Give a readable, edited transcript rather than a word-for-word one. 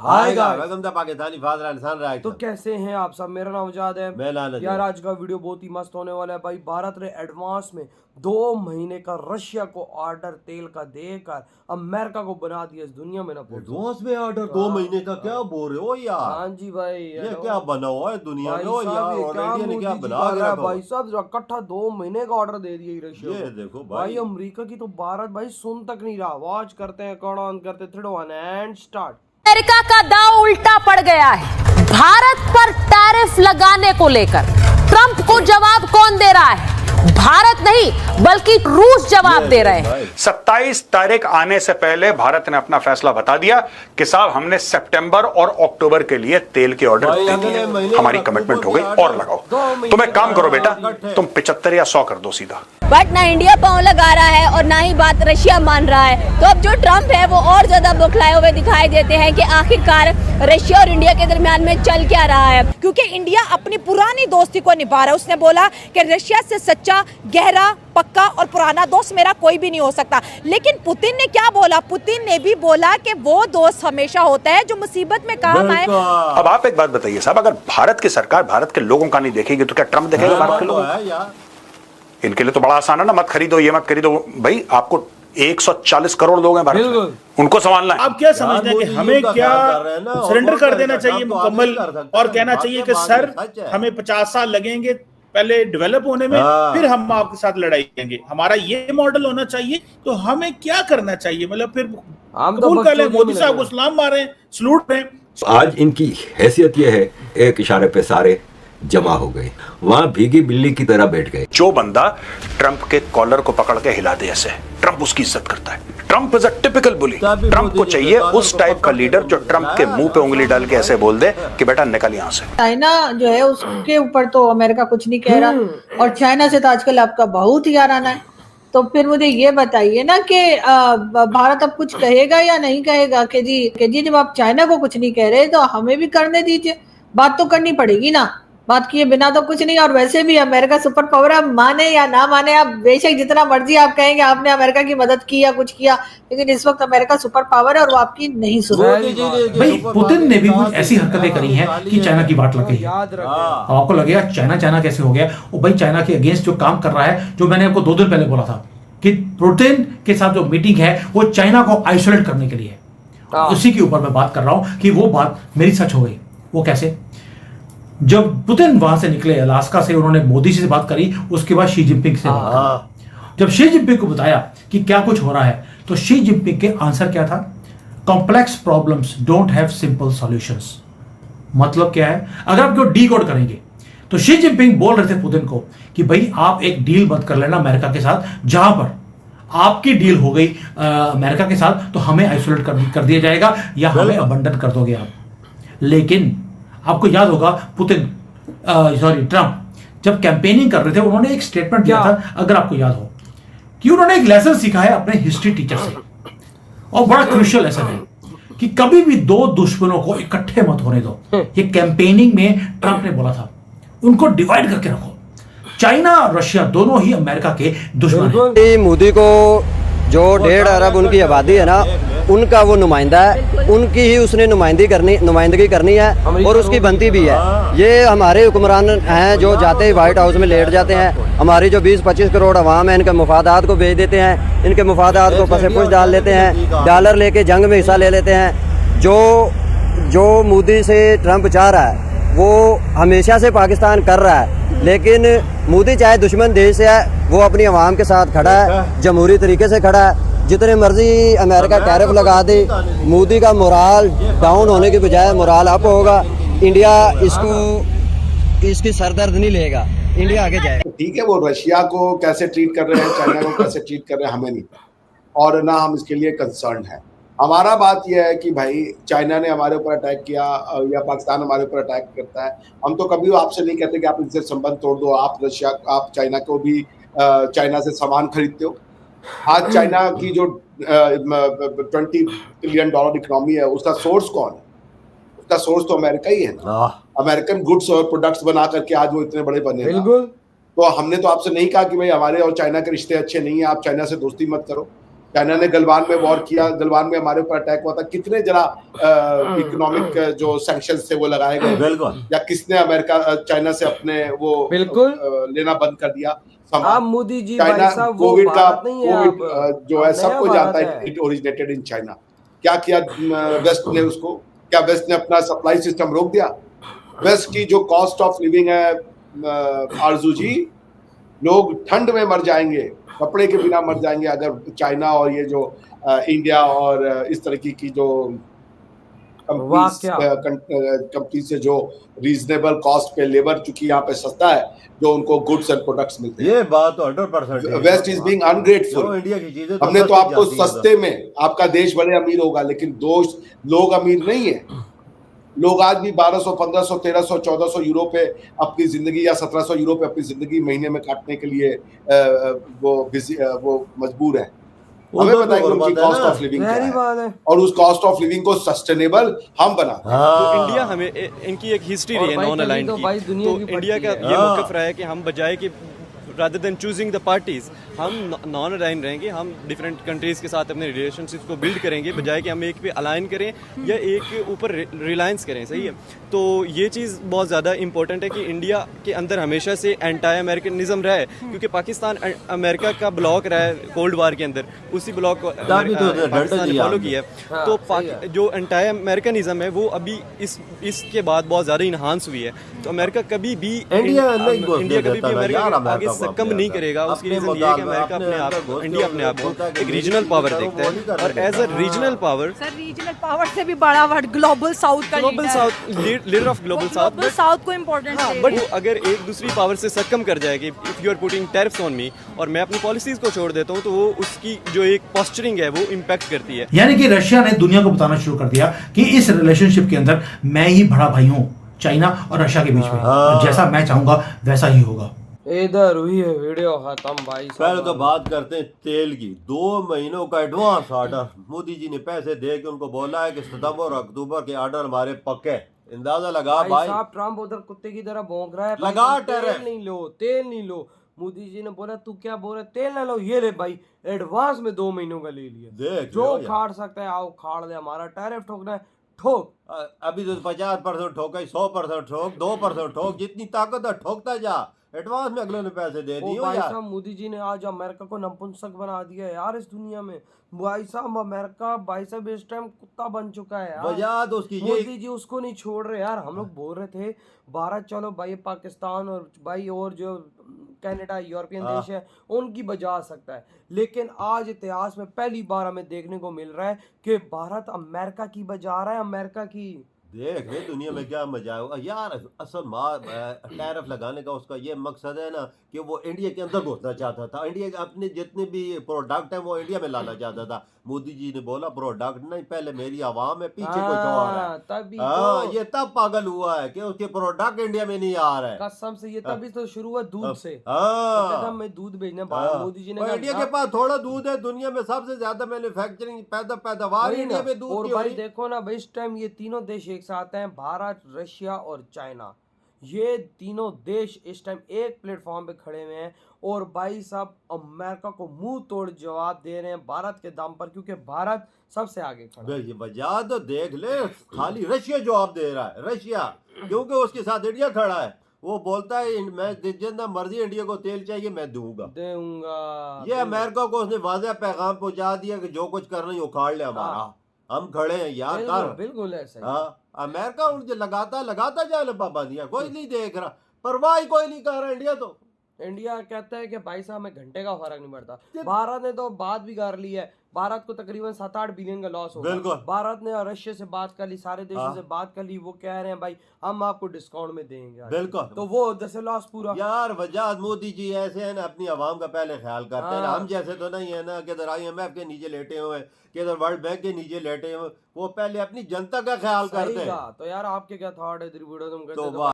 Hi guys, welcome to Pakistani father and son right. तो कैसे हैं आप सब। मेरा नाम आजाद है। मैं लानत यार आज का वीडियो बहुत ही मस्त होने वाला है भाई। भारत ने एडवांस में 2 महीने का रशिया को ऑर्डर तेल का देकर अमेरिका को बना दिया इस दुनिया में ना एडवांस में ऑर्डर 2 महीने का क्या बोल रहे हो यार। हाँ जी भाई, ये क्या बना हुआ है दुनिया में भाई यार। साहब, ऑलरेडी ने क्या बना के है रखा भाई साहब, इकट्ठा 2 महीने का ऑर्डर दे दिया रशिया ये को। देखो भाई अमेरिका की तो भारत भाई सुन तक नहीं रहा। वॉच करते हैं, कौन ऑन करते 3 2 1 एंड स्टार्ट। अमेरिका का दांव उल्टा पड़ गया है। भारत पर टैरिफ लगाने को लेकर ट्रंप को जवाब कौन दे रहा है? भारत नहीं बल्कि रूस जवाब दे रहे हैं। 27 तारीख आने से पहले भारत ने अपना फैसला बता दिया कि साहब हमने सितंबर और अक्टूबर के लिए तेल के ऑर्डर दे दिए। हमारी कमिटमेंट हो गई और लगाओ। तुम एक काम करो बेटा, तुम 75 या 100 कर दो सीधा। बट ना इंडिया पांव लगा रहा है और ना ही बात रशिया मान रहा है। तो अब जो ट्रंप है वो और ज्यादा बौखलाए हुए दिखाई देते हैं कि आखिरकार रशिया और इंडिया के दरमियान में चल क्या रहा है। क्योंकि इंडिया अपनी पुरानी दोस्ती को निभा रहा है। उसने बोला कि रशिया से सच्चा, गहरा, पक्का और पुराना दोस्त मेरा कोई भी नहीं हो सकता। लेकिन पुतिन ने क्या बोला? पुतिन ने भी बोला कि वो दोस्त हमेशा होता है जो मुसीबत में काम आए। अब आप एक बात बताइए साहब, अगर भारत की सरकार भारत के लोगों का नहीं देखेगी तो क्या ट्रंप देखेगा भारत के लोगों का? इनके लिए तो बड़ा आसान है ना, मत खरीदो ये मत खरीदो। भाई आपको 140 करोड़ लोग हैं भारत में, उनको संभालना है। आप क्या समझते हैं कि हमें क्या सरेंडर कर देना चाहिए मुकम्मल और कहना चाहिए कि सर हमें 50 साल लगेंगे पहले डेवलप होने में, फिर हम आपके साथ लड़ाई करेंगे? हमारा ये मॉडल होना चाहिए। तो हमें क्या करना चाहिए? मतलब फिर कबूल कर लें मोदी साहब को सलाम मारें, सलूट दें। आज इनकी हैसियत यह है, एक इशारे पे सारे जमा हो गए, वहां भीगी बिल्ली की तरह बैठ गए। जो बंदा ट्रंप के कॉलर को पकड़ के हिला दे ऐसे, ट्रंप उसकी इज्जत करता है। Trump is a typical bully. Trump को चाहिए उस टाइप का लीडर जो ट्रंप के मुंह पे उंगली डाल के ऐसे बोल दे कि बेटा निकल यहां से। चाइना जो है उसके ऊपर तो अमेरिका कुछ नहीं कह रहा और चाइना से तो आजकल आपका बहुत ही याराना है। तो फिर मुझे ये बताइए ना कि भारत अब कुछ कहेगा या नहीं कहेगा कि जी जब आप चाइना को कुछ नहीं कह रहे तो हमें भी करने दीजिए। बात तो करनी पड़ेगी ना, बात किए बिना तो कुछ नहीं। और वैसे भी अमेरिका सुपर पावर, आप माने या ना माने, आप बेशक जितना मर्जी आप कहेंगे आपने अमेरिका की मदद की या कुछ किया, लेकिन इस वक्त अमेरिका सुपर पावर है और वो आपकी नहीं सुन रही। भाई पुतिन ने भी कुछ ऐसी हरकतें करी हैं कि चाइना की बात लग गई। आपको लगेगा चाइना कैसे हो गया? वो भाई चाइना के अगेंस्ट जो काम कर रहा है, जो मैंने आपको 2 दिन पहले बोला था कि पुतिन के साथ जो मीटिंग है वो चाइना को आइसोलेट करने के लिए है। उसी के ऊपर मैं बात कर रहा हूं कि वो बात मेरी सच हो गई। वो कैसे? जब पुतिन वहां से निकले अलास्का से, उन्होंने मोदी जी से बात करी, उसके बाद शी जिनपिंग से बात करी। जब शी जिनपिंग को बताया कि क्या कुछ हो रहा है तो शी जिनपिंग के आंसर क्या था? Complex problems don't have simple solutions. मतलब क्या है? अगर आप डी कोड करेंगे तो शी जिनपिंग बोल रहे थे पुतिन को कि भाई आप एक डील मत कर लेना अमेरिका के साथ, जहां पर आपकी डील हो गई अमेरिका के साथ तो हमें आइसोलेट कर दिया जाएगा या हमें अबंडन कर दोगे आप। लेकिन आपको याद होगा ट्रंप जब कैंपेनिंग कर रहे थे उन्होंने एक स्टेटमेंट दिया था, अगर आपको याद हो, कि उन्होंने एक लेसन सीखा है अपने हिस्ट्री टीचर से, और बड़ा क्रूशियल लेसन है कि कभी भी 2 दुश्मनों को इकट्ठे मत होने दो। ये कैंपेनिंग में ट्रंप ने बोला था, उनको डिवाइड करके रखो। चाइना और रशिया दोनों ही अमेरिका के दुश्मन हैं। मोदी को जो 1.5 अरब उनकी आबादी है ना, उनका वो नुमाइंदा है, उनकी ही उसने नुमाइंदगी करनी है और उसकी बनती भी है। ये हमारे हुक्मरान हैं जो जाते ही व्हाइट हाउस में लेट जाते हैं, हमारी जो 20-25 करोड़ अवाम है इनके मुफादात को बेच देते हैं, इनके मुफादात को पसे-पुश डाल लेते हैं, डॉलर लेके जंग में हिस्सा ले लेते हैं। जो मोदी से ट्रंप चाह रहा है वो हमेशा से पाकिस्तान कर रहा है, लेकिन मोदी चाहे दुश्मन देश से है, वो अपनी आवाम के साथ खड़ा है, जमहूरी तरीके से खड़ा है। जितने मर्जी अमेरिका टैरिफ लगा दे, मोदी का मोराल डाउन होने के बजाय मोराल अप होगा। इंडिया इसकी सरदर्द नहीं लेगा, इंडिया आगे जाएगा। ठीक है, वो रशिया को कैसे ट्रीट कर रहे हैं, चाइना को कैसे ट्रीट कर रहे हैं, हमें नहीं पता और ना हम इसके लिए कंसर्न है। हमारा बात यह है कि भाई चाइना ने हमारे ऊपर अटैक किया या पाकिस्तान हमारे ऊपर अटैक करता है, हम तो कभी आपसे नहीं कहते कि आप इनसे संबंध तोड़ दो। आप चाइना को भी चाइना से सामान खरीदते हो। आज चाइना की जो $20 ट्रिलियन इकोनॉमी है, उसका सोर्स कौन है? उसका सोर्स तो अमेरिका ही है ना। अमेरिकन गुड्स और प्रोडक्ट्स बना करके आज वो इतने बड़े बने। तो हमने तो आपसे नहीं कहा कि भाई हमारे और चाइना के रिश्ते अच्छे नहीं है, आप चाइना से दोस्ती मत करो। चाइना ने गलवान में वॉर किया, गलवान में हमारे ऊपर अटैक हुआ था, कितने जरा इकोनॉमिक जो सैंक्शंस थे वो लगाए गए, बिल्कुल, या किसने अमेरिका चाइना से अपने वो बिल्कुल लेना बंद कर दिया। अब मोदी जी चाइना भाई साहब वो कोविड का भारत नहीं है, कोविड जो है सबको जानता है, इट ओरिजिनेटेड इन चाइना। क्या किया वेस्ट ने उसको? क्या वेस्ट ने अपना सप्लाई सिस्टम रोक दिया? वेस्ट की जो कॉस्ट ऑफ लिविंग है आरजू जी, लोग ठंड में मर जाएंगे, कपड़े के बिना मर जाएंगे अगर चाइना और ये जो इंडिया और इस तरीके की जो कंपनी से जो रीजनेबल कॉस्ट पे लेबर, चूंकि यहाँ पे सस्ता है, जो उनको गुड्स एंड प्रोडक्ट्स मिलते हैं। ये बात तो 100% waste is being ungrateful. India की चीजें हमने तो आपको सस्ते में, आपका देश भले अमीर होगा लेकिन लोग अमीर नहीं है। लोग आज भी 1200, 1500, 1300, 1400 यूरो पे अपनी जिंदगी, या 1700 यूरो पे अपनी जिंदगी महीने में काटने के लिए वो मजबूर है। हमें पता है कि उनकी कॉस्ट ऑफ लिविंग क्या है, और उस कॉस्ट ऑफ लिविंग को सस्टेनेबल हम बनाते हैं। तो इंडिया हमें इनकी एक हिस्ट्री रही है नॉन अलाइंड की, तो इंडिया का ये मौक़िफ़ रहा है कि हम बजाय कि rather than choosing the parties, हम नॉन अलाइन रहेंगे, हम डिफरेंट कंट्रीज़ के साथ अपने रिलेशनशिप्स को बिल्ड करेंगे, बजाय कि हम एक पे अलाइन करें या एक ऊपर रिलायंस करें। सही है, तो ये चीज़ बहुत ज़्यादा इंपॉर्टेंट है कि इंडिया के अंदर हमेशा से एंटी अमेरिकनिज्म रहा है, क्योंकि पाकिस्तान अमेरिका का ब्लॉक रहा है कोल्ड वार के अंदर, उसी ब्लॉक को पाकिस्तान ने फॉलो किया है। तो जो एंटी अमेरिकनिज्म है वो अभी इसके बाद बहुत ज़्यादा इन्हांस हुई है। तो अमेरिका कभी भी इंडिया कभी भी अमेरिका आगे कम नहीं करेगा। उसकी रीजन ये है कि अमेरिका अपने आप, इंडिया अपने आप को एक रीजनल पावर देखता है, और as a regional power, sir regional power से भी बड़ा वर्ड ग्लोबल साउथ का लीडर ऑफ ग्लोबल साउथ को इम्पोर्टेंट है। बट अगर एक दूसरी पावर से सक्कम कर जाए कि if you are putting tariffs on me और मैं अपनी पॉलिसीज को छोड़ देता हूँ, तो वो उसकी जो एक पोस्चरिंग है वो इम्पैक्ट करती है। यानी कि रशिया ने दुनिया को बताना शुरू कर दिया कि इस रिलेशनशिप के अंदर मैं ही बड़ा भाई हूँ, चाइना और रशिया के बीच में, और जैसा मैं चाहूंगा वैसा ही होगा। इधर हुई है वीडियो खत्म भाई। पहले तो बात करते हैं तेल की। 2 महीनों का एडवांस ऑर्डर मोदी जी ने पैसे दे के उनको बोला है कि सितंबर और अक्टूबर के ऑर्डर हमारे पक्के। अंदाजा लगा भाई साहब, ट्रम्प उधर कुत्ते की तरह भौंक रहा है, लगा तेल नहीं लो। मोदी जी ने बोला तू क्या बोल रहा, तेल ना लो, ये ले भाई एडवांस में 2 महीनों का ले लिया। जो खाड़ सकता है आओ खाड़ ले, हमारा टैरिफ ठोकना है ठोक। अभी तो 50% ठोका, 100% ठोक, 2% ठोक, जितनी ताकत है ठोकता जा। एडवांस में अगले ने पैसे दे दिए भाई साहब। मोदी जी ने आज अमेरिका को नपुंसक बना दिया है यार इस दुनिया में। भाई साहब अमेरिका भाई साहब इस टाइम कुत्ता बन चुका है यार। उसकी मोदी जी उसको नहीं छोड़ रहे यार। हम लोग बोल रहे थे भारत चलो भाई पाकिस्तान और भाई और जो कनाडा यूरोपियन देश है उनकी बजा सकता है, लेकिन आज इतिहास में पहली बार हमें देखने को मिल रहा है कि भारत अमेरिका की बजा रहा है। अमेरिका की देख ले दुनिया में क्या मजा है यार। असल टैरिफ लगाने का उसका ये मकसद है ना कि वो इंडिया के अंदर घुसना चाहता था। इंडिया के अपने जितने भी प्रोडक्ट हैं वो इंडिया में लाना चाहता था। मोदी जी ने बोला प्रोडक्ट नहीं, पहले मेरी आवाम है, पीछे कोई और है। तभी ये तब पागल हुआ है कि उसके प्रोडक्ट इंडिया में नहीं आ रहा है। कसम से ये तभी तो शुरू हुआ दूध से। मैं दूध भेजना मोदी जी ने। इंडिया के पास थोड़ा दूध है, दुनिया में सबसे ज्यादा मैन्युफैक्चरिंग पैदावार इंडिया में दूध की। भाई देखो ना भाई इस टाइम ये तीनों देश एक साथ हैं, भारत, रशिया और चाइना। ये तीनों देश इस टाइम एक प्लेटफॉर्म पे खड़े हुए हैं और भाई साहब अमेरिका को मुंह तोड़ जवाब दे रहे हैं भारत के दम पर, क्योंकि भारत सबसे आगे खड़ा है। ये वजह तो देख ले, खाली रशिया जवाब दे रहा है। रशिया क्योंकि उसके साथ इंडिया खड़ा है। वो बोलता है मैं जितना मर्जी इंडिया को तेल चाहिए मैं दूंगा। ये अमेरिका को उसने वाज़ेह पैगाम पहुंचा दिया कि जो कुछ करना है उखाड़ ले हमारा, हम खड़े हैं यार। बिल्कुल ऐसा। हाँ अमेरिका उनसे लगाता जाए पाबंदियां, कोई नहीं देख रहा, परवाह कोई नहीं कर रहा। इंडिया कहता है कि भाई साहब हमें घंटे का फर्क नहीं पड़ता। भारत ने तो बात भी कर ली है, भारत को तकरीबन 7-8 बिलियन का लॉस होगा। भारत ने रशिया से बात कर ली, सारे देशों से बात कर ली, वो कह रहे हैं भाई हम आपको डिस्काउंट में देंगे। बिल्कुल, तो वो जैसे लॉस पूरा यार। वजह मोदी जी ऐसे है ना, अपनी आवाम का पहले ख्याल करते हैं। हम जैसे तो नहीं है ना कि इधर IMF के नीचे लेटे हुए हैं, कि इधर वर्ल्ड बैंक के नीचे लेटे हुए। वो पहले अपनी जनता का ख्याल करते हैं। तो यार आपके क्या थॉट है?